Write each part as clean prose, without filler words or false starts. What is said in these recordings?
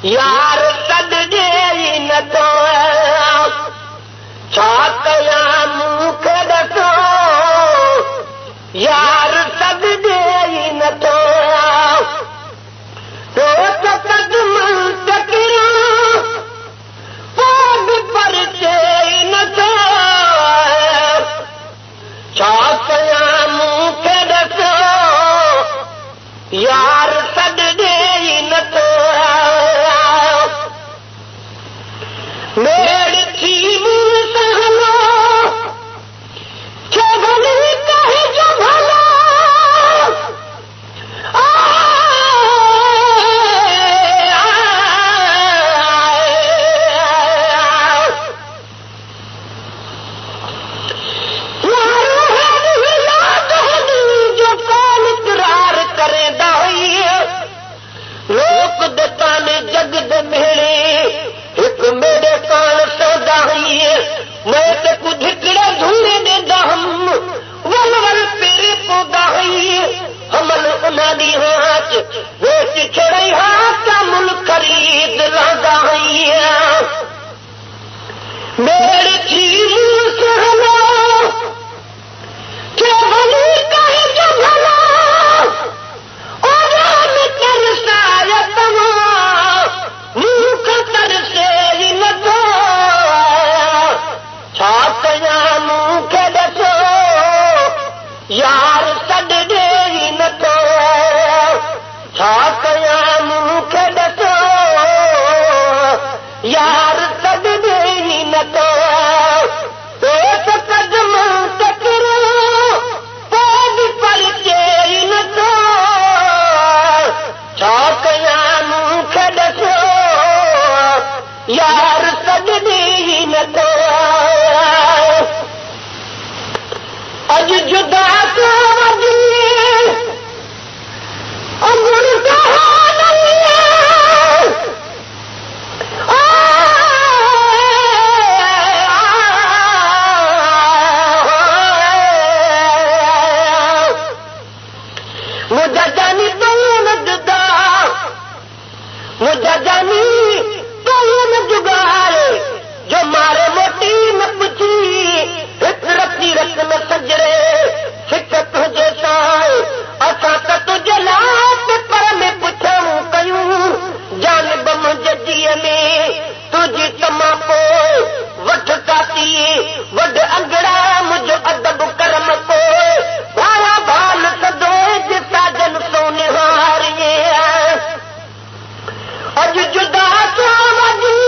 यार सॾ ॾे न थो छा कयां मूंखे ॾसो यार सॾ ॾे न थो परिचे न थो छा कयां मूंखे ॾसो यार सॾ ॾे न थो मेड़ थी सहलो छो भली कहिजो भला जगद मेड़े हिकु मेड़े कान सौदा हुई मैं त कुझ हिकिड़ा धूरे ॾींदा हम वल वल पेरे पौधा हुई हमल उना ॾींहुं हाच वेच छड़ई हाथ मुल खरीद लहंदा हुई मेड़ थी सहलो के भली कहिजो भला छा कयां मूंखे ॾसो यार सॾ ॾे न थो छा कयां मूंखे ॾसो यार सॾ ॾे न थो कदम तकिरो पोइ बि परिचे न थो छा कयां मूंखे ॾसो यार सॾ ॾे न थो अॼु जुदा थो वञे अंगुर मुंहिंजा जानी तो न जुदा मुंहिंजा जानी तो न जुगारे जो मारे मोटी न पुछी हिकु रखी रख न सजरे हिक तुंहिंजे सां असां त तुंहिंजे लाइ पर में पुछऊं कयूं जानब मुंहिंजे धीअ में तुंहिंजी तमा पोइ वठ काती वॾ अंगड़ा मुंहिंजो अदब करम पोइ भाया भाल सदो साजन सोने हारिए अॼु जुदा थो वञे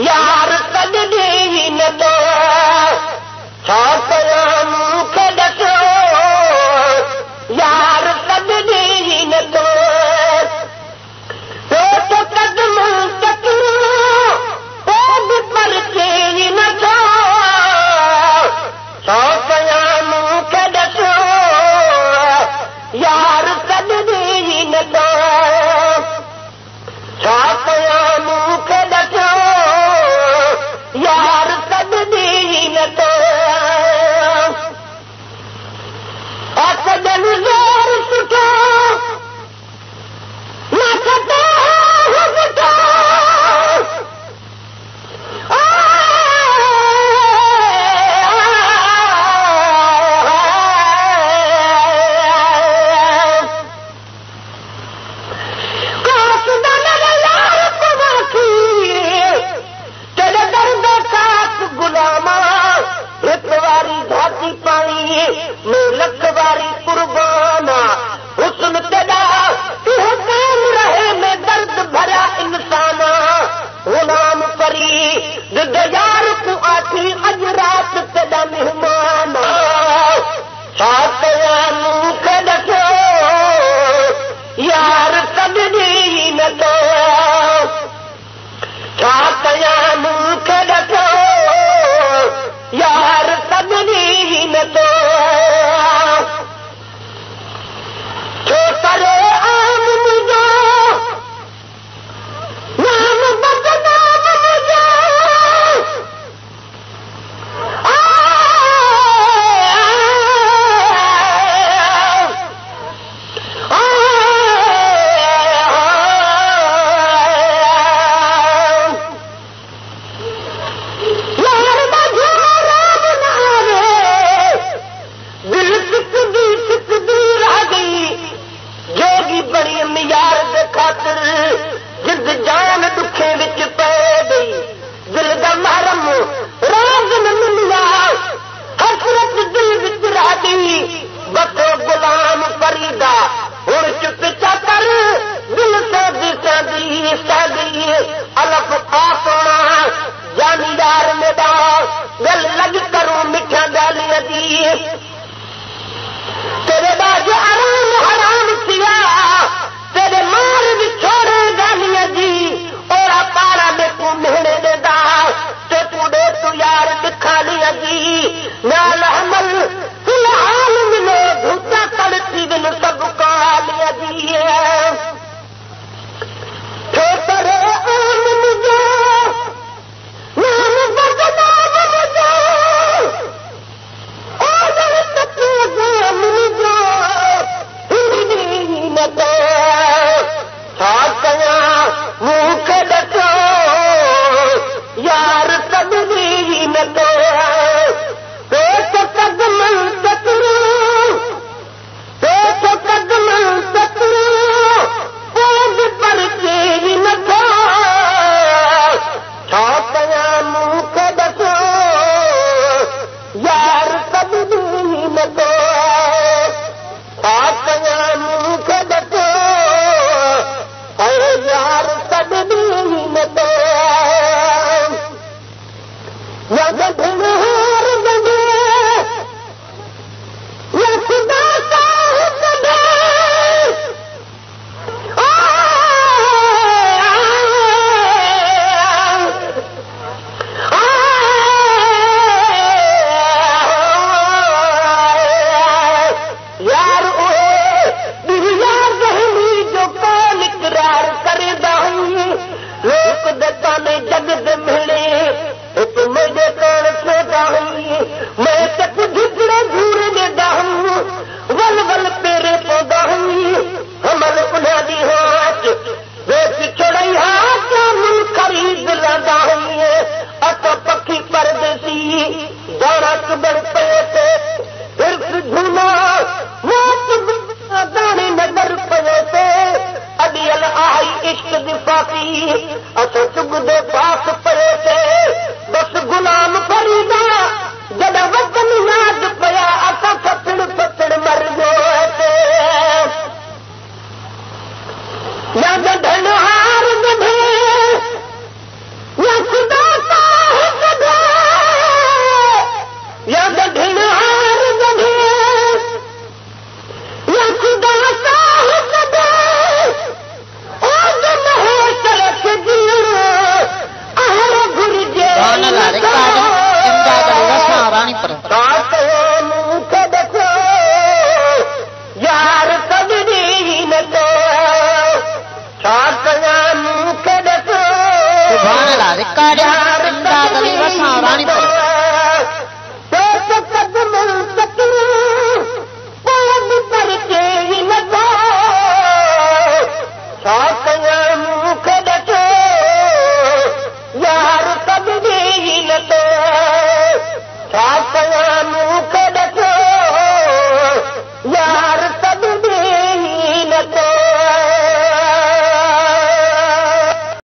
यार सॾ ॾे न थो छा कयां मूंखे ॾसो यार सॾ ॾे न थो कदम तकिरो पोइ बि परिचे न थो छा कयां मूंखे ॾसो यार सॾ ॾे न थो छा कयां मूंखे ॾसो यार सॾ ॾे न थो सॾन ज़ोर सुठो न सतो सुठो लख वारी कुर्बाना हुस्न तेरा कायम रहे में दर्द भरा इंसाना गुलाम परी जिद यार को आखी अज रात तेरा मेहमान छा कयां मूंखे ॾसो यार सॾ ॾे न थो छा कयां मूंखे ॾसो यार सॾ ॾे न थो छो करे आम मुंहिंजो रिकार्डिंग इमदाद अली वसा रानीपुर।